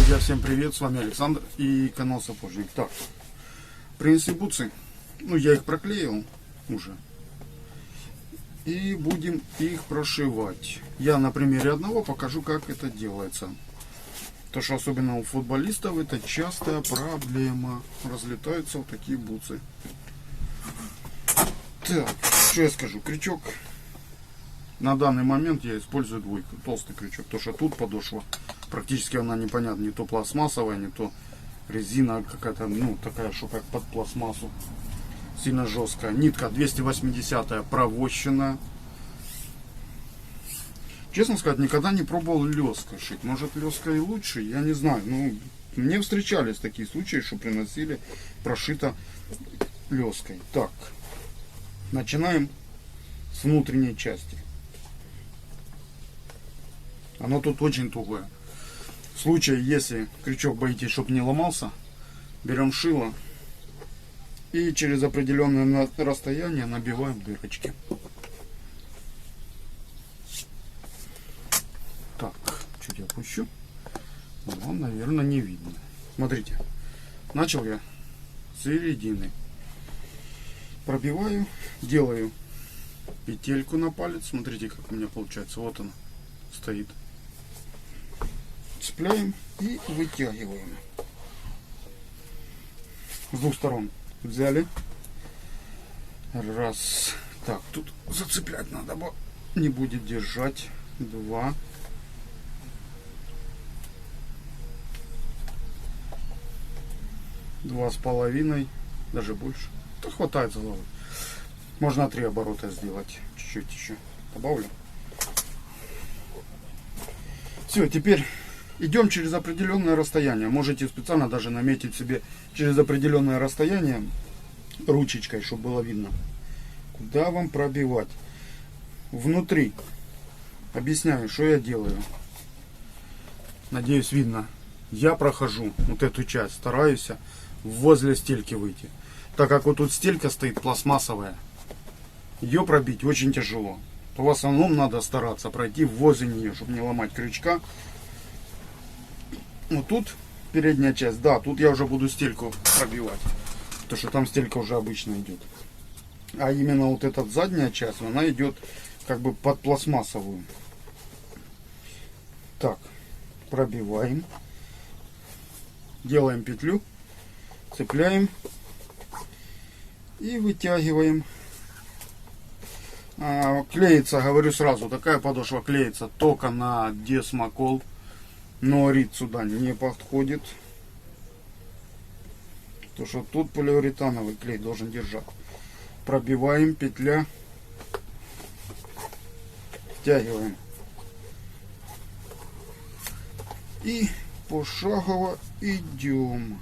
Друзья, всем привет, с вами Александр и канал Сапожник. Так, принесли бутсы, я их проклеил уже, и будем их прошивать. Я на примере одного покажу, как это делается. То, что особенно у футболистов это частая проблема, разлетаются вот такие бутсы. Так, что я скажу, крючок на данный момент я использую двойку, толстый крючок, потому что тут подошва практически она непонятна, не то пластмассовая, не то резина какая-то, такая, что как под пластмассу, сильно жесткая. Нитка 280 провощенная. Честно сказать, никогда не пробовал леской шить. Может, леска и лучше, я не знаю. Мне встречались такие случаи, что приносили прошито леской. Так, начинаем с внутренней части. Оно тут очень тугое. В случае, если крючок боитесь, чтобы не ломался, берем шило и через определенное расстояние набиваем дырочки. Так, чуть опущу. Вам, наверное, не видно. Смотрите, начал я с середины. Пробиваю, делаю петельку на палец. Смотрите, как у меня получается. Вот она стоит. Цепляем и вытягиваем. С двух сторон взяли. Раз. Так, тут зацеплять надо, бо не будет держать. Два. Два с половиной. Даже больше. То хватает за голову. Можно 3 оборота сделать. Чуть-чуть еще добавлю. Все, теперь идем через определенное расстояние. Можете специально даже наметить себе через определенное расстояние ручечкой, чтобы было видно, куда вам пробивать. Внутри. Объясняю, что я делаю. Надеюсь, видно. Я прохожу вот эту часть, стараюсь возле стельки выйти. Так как вот тут стелька стоит пластмассовая, ее пробить очень тяжело. То в основном надо стараться пройти возле нее, чтобы не ломать крючка. Вот тут передняя часть, да, тут я уже буду стельку пробивать, потому что там стелька уже обычно идет. А именно вот эта задняя часть, она идет как бы под пластмассовую. Так, пробиваем, делаем петлю, цепляем и вытягиваем. Клеится, говорю сразу, такая подошва клеится только на десмокол. Но рит сюда не подходит. То что тут полиуретановый клей должен держать. Пробиваем, петля. Втягиваем. И пошагово идем.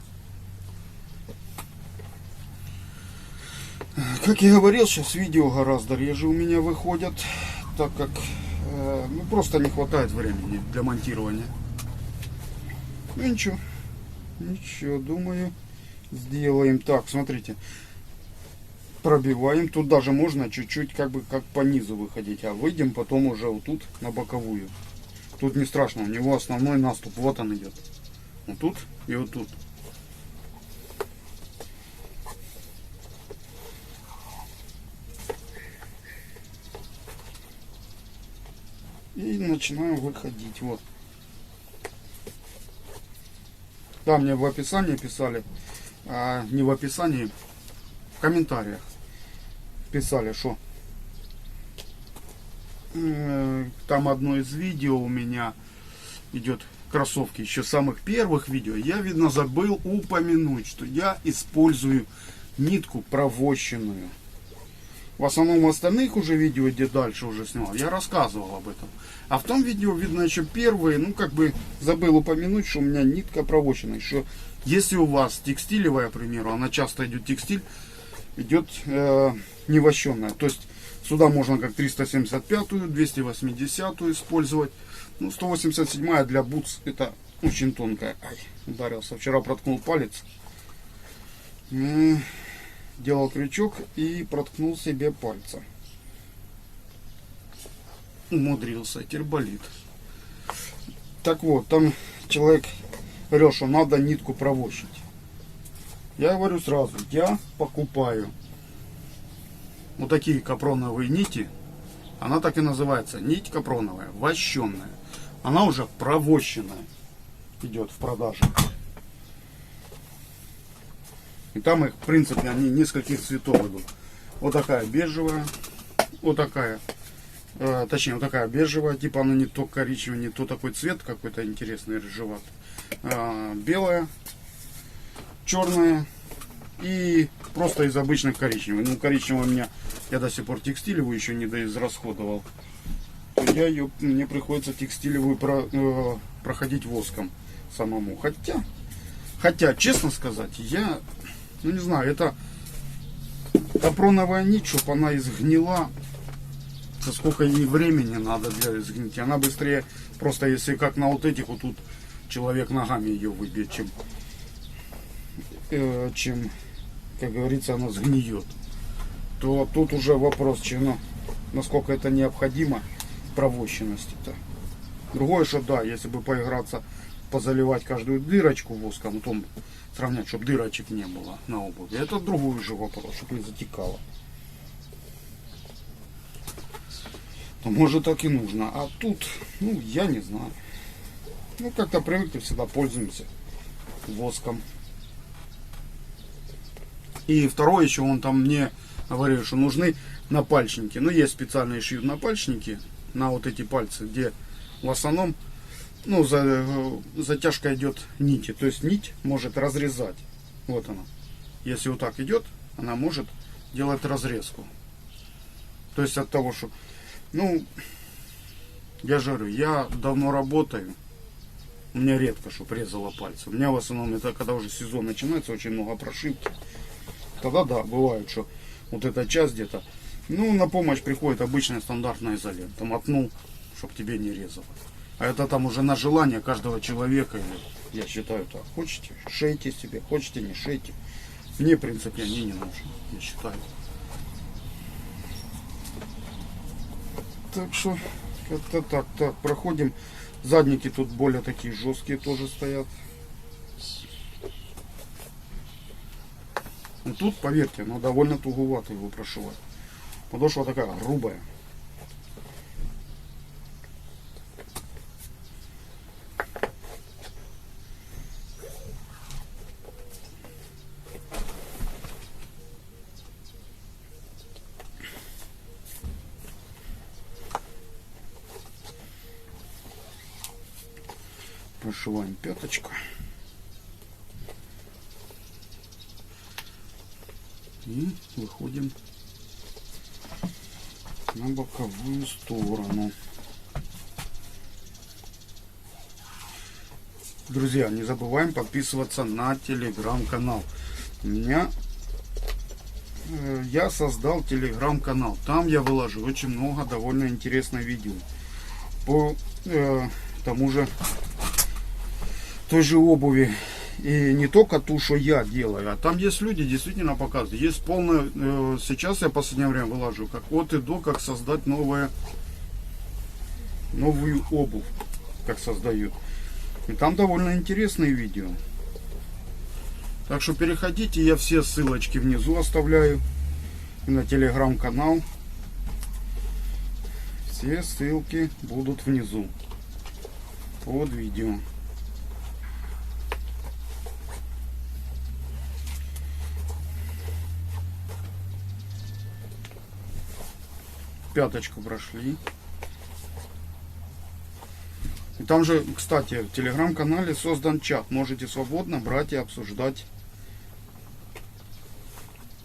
Как я говорил, сейчас видео гораздо реже у меня выходят, так как просто не хватает времени для монтирования. Ничего, думаю, сделаем. Так, смотрите, пробиваем. Тут даже можно чуть-чуть как по низу выходить, а выйдем потом уже вот тут на боковую. Тут не страшно, у него основной наступ, вот он идет. Вот тут и вот тут. И начинаем выходить. Вот. Там мне в описании писали, не в описании, в комментариях писали, что там одно из видео у меня идет кроссовки, еще самых первых видео. Я, видно, забыл упомянуть, что я использую нитку провощенную. В основном остальных уже видео, где дальше уже снимал, я рассказывал об этом. А в том видео, видно, еще первые, забыл упомянуть, что у меня нитка провощенная. Что если у вас текстилевая, к примеру, она часто идет текстиль, идет невощенная. То есть сюда можно как 375-ю, 280-ю использовать. 187-я для бутс это очень тонкая. Ай, ударился. Вчера проткнул палец. Делал крючок и проткнул себе пальца. Умудрился, теперь болит. Так вот, там человек говорил, что надо нитку провощить. Я говорю сразу, я покупаю вот такие капроновые нити. Она так и называется, нить капроновая, вощенная. Она уже провощенная идет в продаже. И там их, в принципе, они нескольких цветов идут. Вот такая бежевая, вот такая, точнее, вот такая бежевая, типа она не то коричневая, не то такой цвет какой-то интересный, рыжеватый. Белая, черная и просто из обычных коричневой. Ну, коричневая у меня, я до сих пор текстилевую еще не доизрасходовал. То мне приходится текстилевую проходить воском самому. Хотя, честно сказать, я, ну не знаю, это капроновая нить, чтобы она изгнила, то сколько ей времени надо для изгнить. Она быстрее, просто если как на вот этих вот тут человек ногами ее выбьет, чем, как говорится, она сгниет. То тут уже вопрос, насколько это необходимо, провощенности-то. Другое, что да, если бы поиграться, позаливать каждую дырочку воском, потом сравнять, чтобы дырочек не было на обуви, это другой уже вопрос, чтобы не затекало. То может так и нужно. А тут, ну, я не знаю. Ну, как-то привыкли, всегда пользуемся воском. И второе, еще он там мне говорил, что нужны напальчники. Ну, есть специальные шьют напальчники на вот эти пальцы, где в основном, ну, затяжка идет нити. То есть нить может разрезать. Вот она. Если вот так идет, она может делать разрезку. То есть от того, что, ну, я же говорю, я давно работаю. У меня редко, чтоб резало пальцы. У меня в основном это когда уже сезон начинается, очень много прошивки. Тогда да, бывает, что вот эта часть где-то, ну, на помощь приходит обычная стандартная изолента. Мотнул, чтобы тебе не резало. А это там уже на желание каждого человека. Или, я считаю так. Хотите, шейте себе, хотите, не шейте. Мне, в принципе, они не нужны, я считаю. Так что, как-то так. Так, проходим. Задники тут более такие жесткие тоже стоят. Но тут, поверьте, но довольно туговато его прошивать. Подошва такая грубая. Прошиваем пяточку. И выходим на боковую сторону. Друзья, не забываем подписываться на телеграм-канал. Я создал телеграм-канал. Там я выложу очень много довольно интересных видео. По тому же той же обуви. И не только ту, что я делаю, а там есть люди, действительно показывают. Есть полное, сейчас я в последнее время вылажу, как от и до, как создать новую обувь, как создают. И там довольно интересные видео. Так что переходите, я все ссылочки внизу оставляю. И на телеграм-канал. Все ссылки будут внизу под видео. Пяточку прошли. И там же, кстати, в телеграм-канале создан чат. Можете свободно брать и обсуждать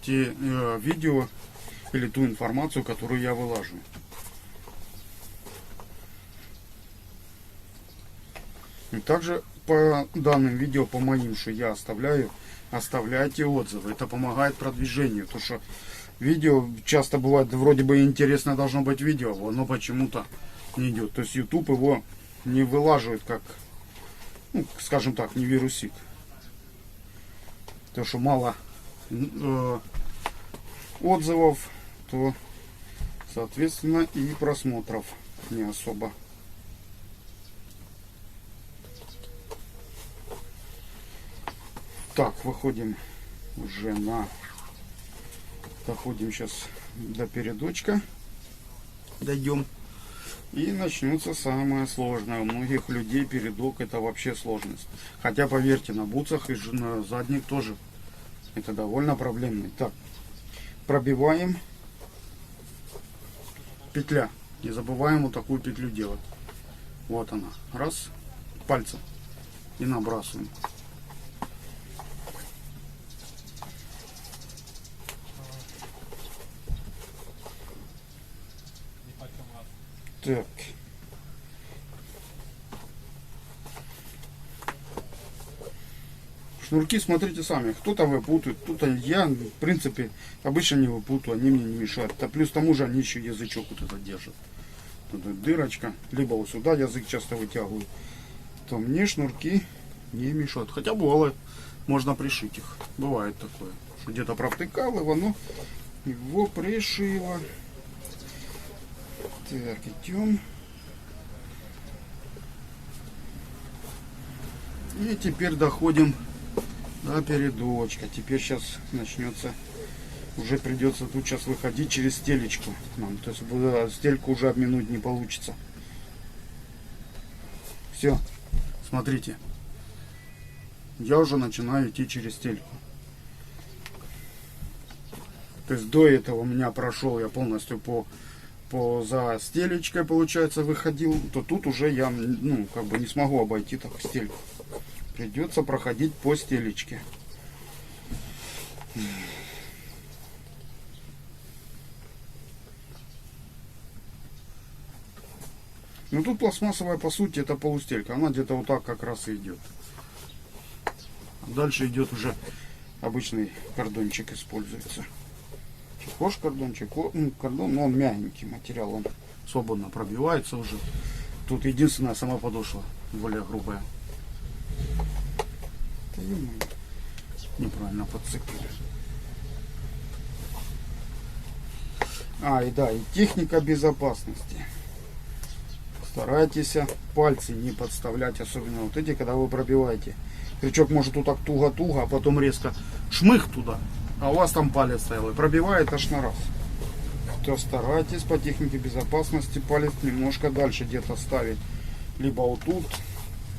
те видео или ту информацию, которую я вылажу. И также по данным видео, по моим, что я оставляю, оставляйте отзывы. Это помогает продвижению. Потому что видео часто бывает, вроде бы интересно должно быть видео, но почему-то не идет. То есть YouTube его не вылаживает как, ну, скажем так, не вирусит. Потому что мало отзывов, то соответственно и просмотров не особо. Так, выходим уже на... Доходим сейчас до передочка. Дойдем. И начнется самое сложное. У многих людей передок это вообще сложность. Хотя, поверьте, на бутсах и на задних тоже это довольно проблемный. Так, пробиваем. Петля. Не забываем вот такую петлю делать. Вот она. Раз. Пальцем. И набрасываем. Так. Шнурки смотрите сами. Кто-то выпутывает, кто-то я, в принципе, обычно не выпутываю, они мне не мешают. А плюс к тому же они еще язычок вот это держат. Тут дырочка. Либо вот сюда язык часто вытягиваю. То мне шнурки не мешают. Хотя бывало, можно пришить их. Бывает такое. Что где-то провтыкал его, но его пришило. Так, идем. И теперь доходим до передочка. Теперь сейчас начнется, уже придется тут сейчас выходить через стелечку нам. То есть стельку уже обминуть не получится. Все, смотрите. Я уже начинаю идти через стельку. То есть до этого у меня прошел я полностью за стелечкой, получается, выходил, то тут уже я, ну, как бы не смогу обойти так стельку. Придется проходить по стелечке. Ну тут пластмассовая, по сути, это полустелька. Она где-то вот так как раз и идет. Дальше идет уже обычный кордончик используется. Похож кордончик, кордон, но он мягенький материал, он свободно пробивается уже. Тут единственная сама подошва более грубая. Неправильно подцепили. И да, и техника безопасности. Старайтесь пальцы не подставлять, особенно вот эти, когда вы пробиваете. Крючок может вот так туго-туго, а потом резко шмых туда, а у вас там палец стоял и пробивает аж на раз. То старайтесь по технике безопасности палец немножко дальше где-то ставить. Либо вот тут,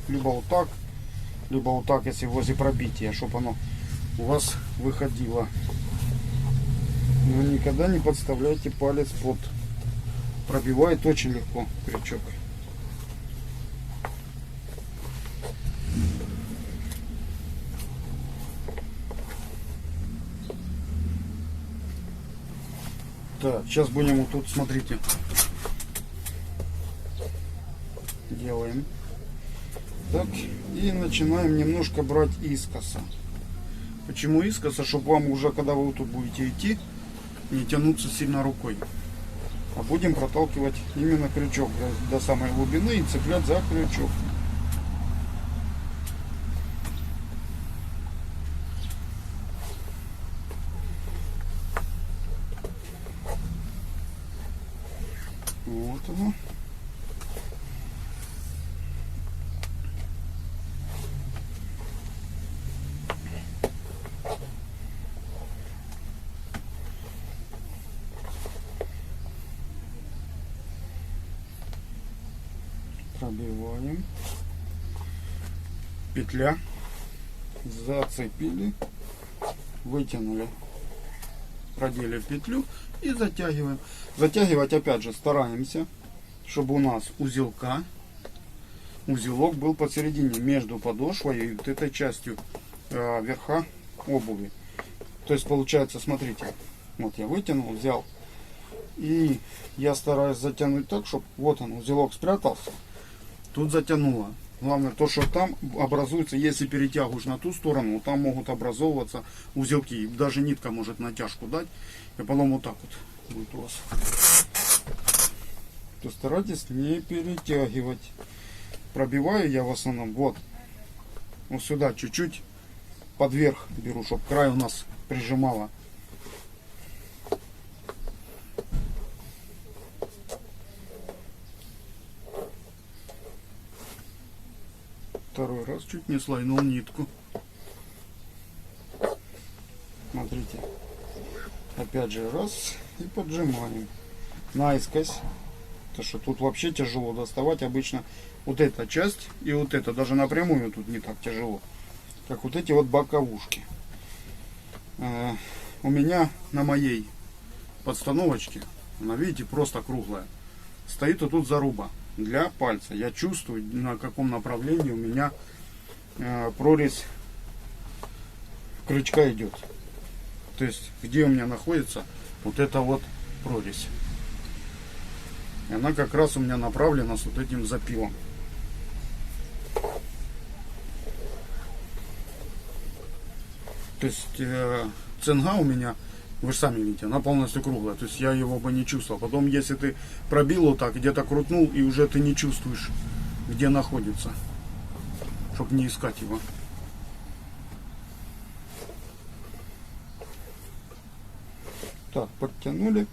либо вот так, если возле пробития, чтобы оно у вас выходило. Но никогда не подставляйте палец под. Пробивает очень легко крючок. Так, сейчас будем вот тут, смотрите, делаем. Так, и начинаем немножко брать искоса. Почему искоса? Чтобы вам уже, когда вы тут будете идти, не тянуться сильно рукой. А будем проталкивать именно крючок до самой глубины и цеплять за крючок. Вот оно. Пробиваем. Петля. Зацепили. Вытянули. Продели петлю и затягиваем. Затягивать опять же стараемся, чтобы у нас узелок был посередине между подошвой и вот этой частью верха обуви. То есть получается, смотрите, вот я вытянул, взял, и я стараюсь затянуть так, чтобы вот он, узелок спрятался, тут затянуло. Главное то, что там образуется, если перетягиваешь на ту сторону, там могут образовываться узелки. Даже нитка может натяжку дать, и потом вот так вот будет у вас. То старайтесь не перетягивать. Пробиваю я в основном вот сюда чуть-чуть подверх беру, чтобы край у нас прижимало. Второй раз чуть не слайнул нитку. опять же раз и поджимаем наискось. Потому что тут вообще тяжело доставать. Обычно вот эта часть и вот эта, даже напрямую тут не так тяжело, как вот эти вот боковушки. У меня на моей подстановочке, она, видите, просто круглая, стоит вот тут заруба для пальца. Я чувствую, на каком направлении у меня прорезь крючка идет. То есть где у меня находится вот эта вот прорезь. И она как раз у меня направлена с вот этим запилом. То есть цинга у меня, вы же сами видите, она полностью круглая. То есть я его бы не чувствовал. Потом, если ты пробил вот так, где-то крутнул, и уже ты не чувствуешь, где находится, чтобы не искать его. Так, подтянули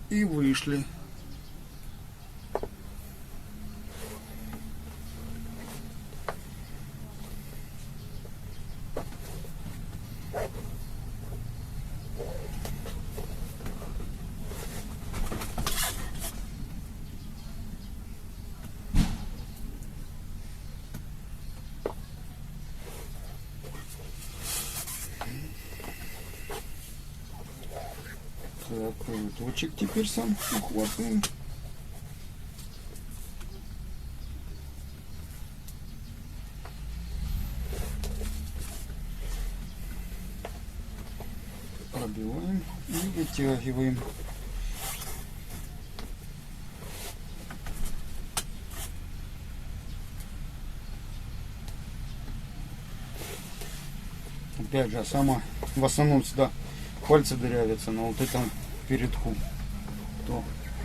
и вышли. Так, повиточек теперь сам ухватываем. Пробиваем и вытягиваем. Опять же, в основном сюда пальцы дырявятся на вот этом передку. То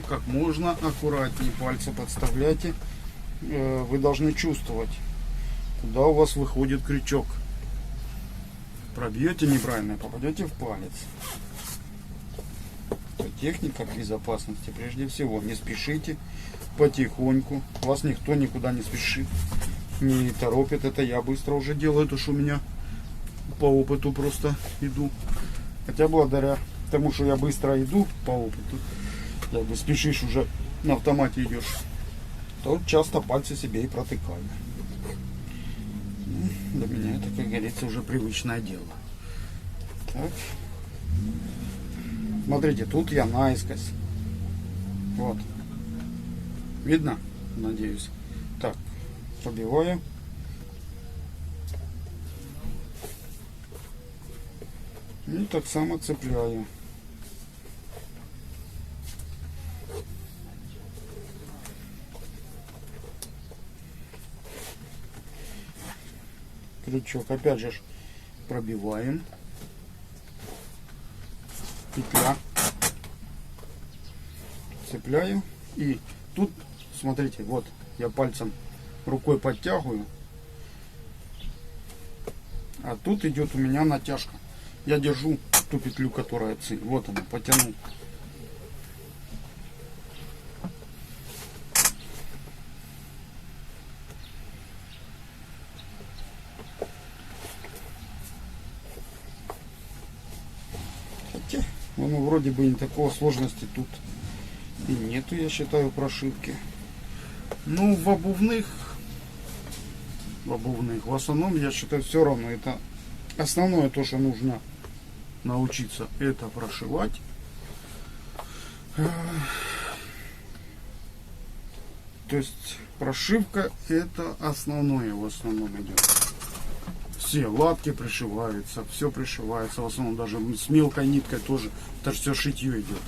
как можно аккуратнее пальцы подставляйте. Вы должны чувствовать, куда у вас выходит крючок. Пробьете неправильно, попадете в палец. Это техника безопасности. Прежде всего, не спешите, потихоньку. Вас никто никуда не спешит, не торопит. Это я быстро уже делаю, то что у меня по опыту просто иду. Хотя благодаря тому, что я быстро иду по опыту, как бы спешишь, уже на автомате идешь, то часто пальцы себе и протыкаю. Для меня это, как говорится, уже привычное дело. Так. Смотрите, тут я наискось. Вот. Видно? Надеюсь. Так, пробиваю. И так само цепляю. Крючок опять же пробиваем. Петля. Цепляю. И тут, смотрите, вот я пальцем, рукой подтягиваю. А тут идет у меня натяжка. Я держу ту петлю, которая цель. Вот она, потянул. Хотя, ну, вроде бы не такого сложности тут и нету, я считаю, прошивки. Ну, в обувных, в основном, я считаю, все равно это основное, то, что нужно научиться, это прошивать. То есть прошивка это основное в основном идет. Все лапки пришиваются, все пришивается, в основном даже с мелкой ниткой тоже, это же все шитье идет.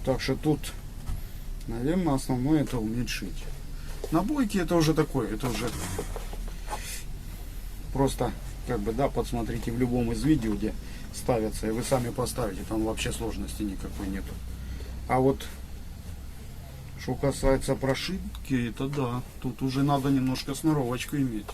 Так что тут, наверное, основное это уметь шить. Набойки это уже такое, это уже просто как бы, да, подсмотрите в любом из видео, где ставятся, и вы сами поставите, там вообще сложности никакой нету. А вот что касается прошивки, это да, тут уже надо немножко сноровочку иметь.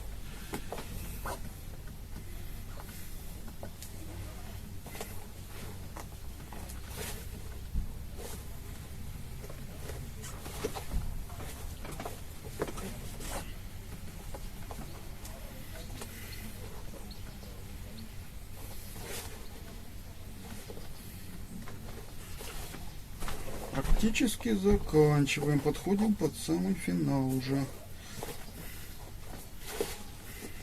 Практически заканчиваем. Подходим под самый финал уже.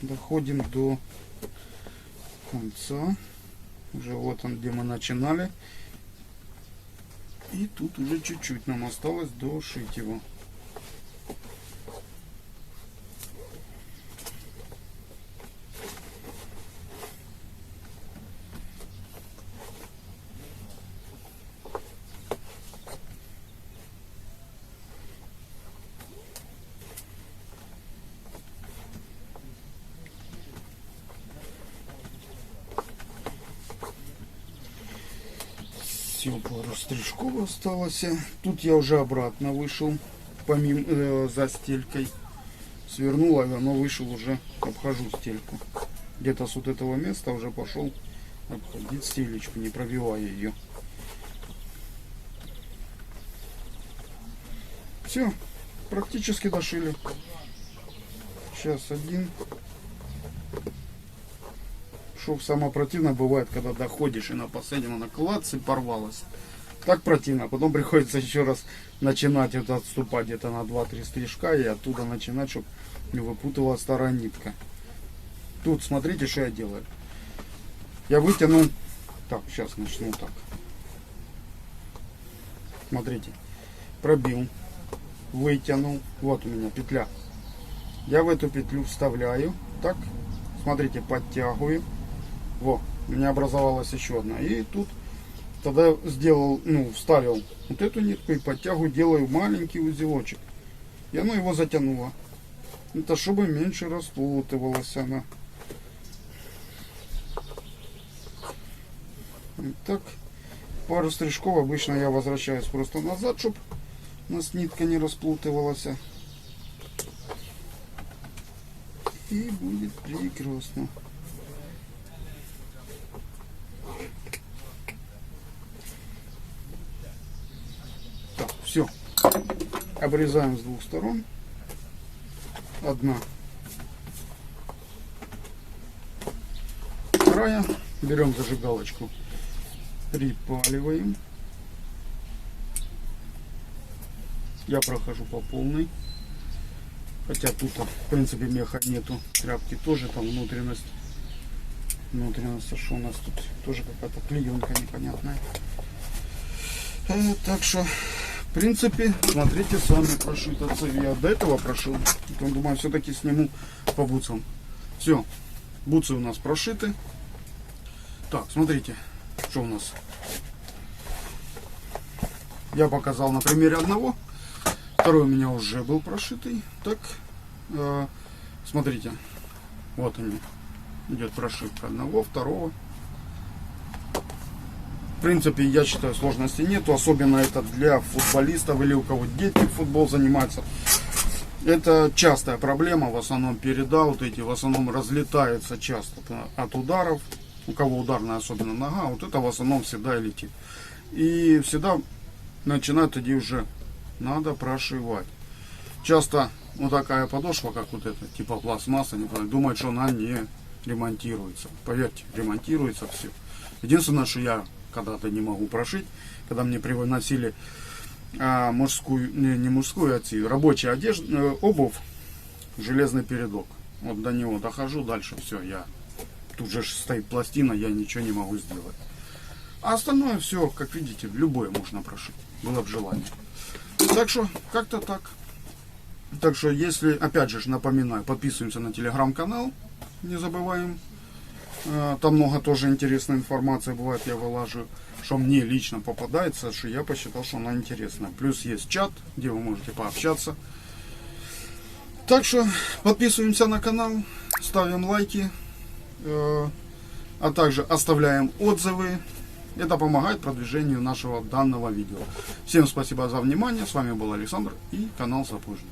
Доходим до конца. Уже вот он, где мы начинали. И тут уже чуть-чуть нам осталось дошить его. Все, пару стрижков осталось. Тут я уже обратно вышел, помимо за стелькой. Свернул, а оно вышел уже, обхожу стельку. Где-то с вот этого места уже пошел обходить стелечку, не пробивая ее. Все, практически дошили. Сейчас один. Что самое противное бывает, когда доходишь и на последнем она клац и порвалась. Так противно. А потом приходится еще раз начинать это отступать где-то на 2-3 стрижка и оттуда начинать, чтобы не выпутывала старая нитка. Тут смотрите, что я делаю. Я вытянул. Так, сейчас начну так. Смотрите. Пробил. Вытянул. Вот у меня петля. Я в эту петлю вставляю. Так. Смотрите, подтягиваю. Во, у меня образовалась еще одна. И тут тогда сделал, вставил вот эту нитку и подтягиваю, делаю маленький узелочек. И оно его затянуло. Это чтобы меньше распутывалась она. Так, пару стрижков обычно я возвращаюсь просто назад, чтобы у нас нитка не расплутывалась. И будет прекрасно. Так, все. Обрезаем с двух сторон. Одна. Вторая. Берем зажигалочку. Припаливаем. Я прохожу по полной. Хотя тут, в принципе, меха нету. Тряпки тоже, там внутренность. Внутренность, что у нас тут? Тоже какая-то клеенка непонятная. Так что, в принципе, смотрите, сами прошито. Я до этого прошил. Потом, думаю, все-таки сниму по бутсам. Все, бутсы у нас прошиты. Так, смотрите, что у нас. Я показал на примере одного. Второй у меня уже был прошитый. Так, смотрите, вот они. Идет прошивка одного, второго. В принципе, я считаю, сложности нету. Особенно это для футболистов или у кого дети в футбол занимаются. Это частая проблема. В основном переда вот эти в основном разлетаются часто от ударов. У кого ударная, особенно нога, вот это в основном всегда и летит. И всегда начинают тоді уже надо прошивать. Часто вот такая подошва, как вот эта, типа пластмасса, думают, что она не ремонтируется. Поверьте, ремонтируется все. Единственное, что я когда-то не могу прошить, когда мне приносили мужскую, не мужскую, а рабочую одежду, обувь, железный передок. Вот до него дохожу, дальше все, тут же стоит пластина, я ничего не могу сделать. А остальное все, как видите, любое можно прошить, было бы желание. Так что, как-то так. Так что, если, опять же, напоминаю, подписываемся на телеграм-канал, не забываем. Там много тоже интересной информации бывает, я вылажу, что мне лично попадается, что я посчитал, что она интересная. Плюс есть чат, где вы можете пообщаться. Так что, подписываемся на канал, ставим лайки, а также оставляем отзывы. Это помогает продвижению нашего данного видео. Всем спасибо за внимание. С вами был Александр и канал Сапожник.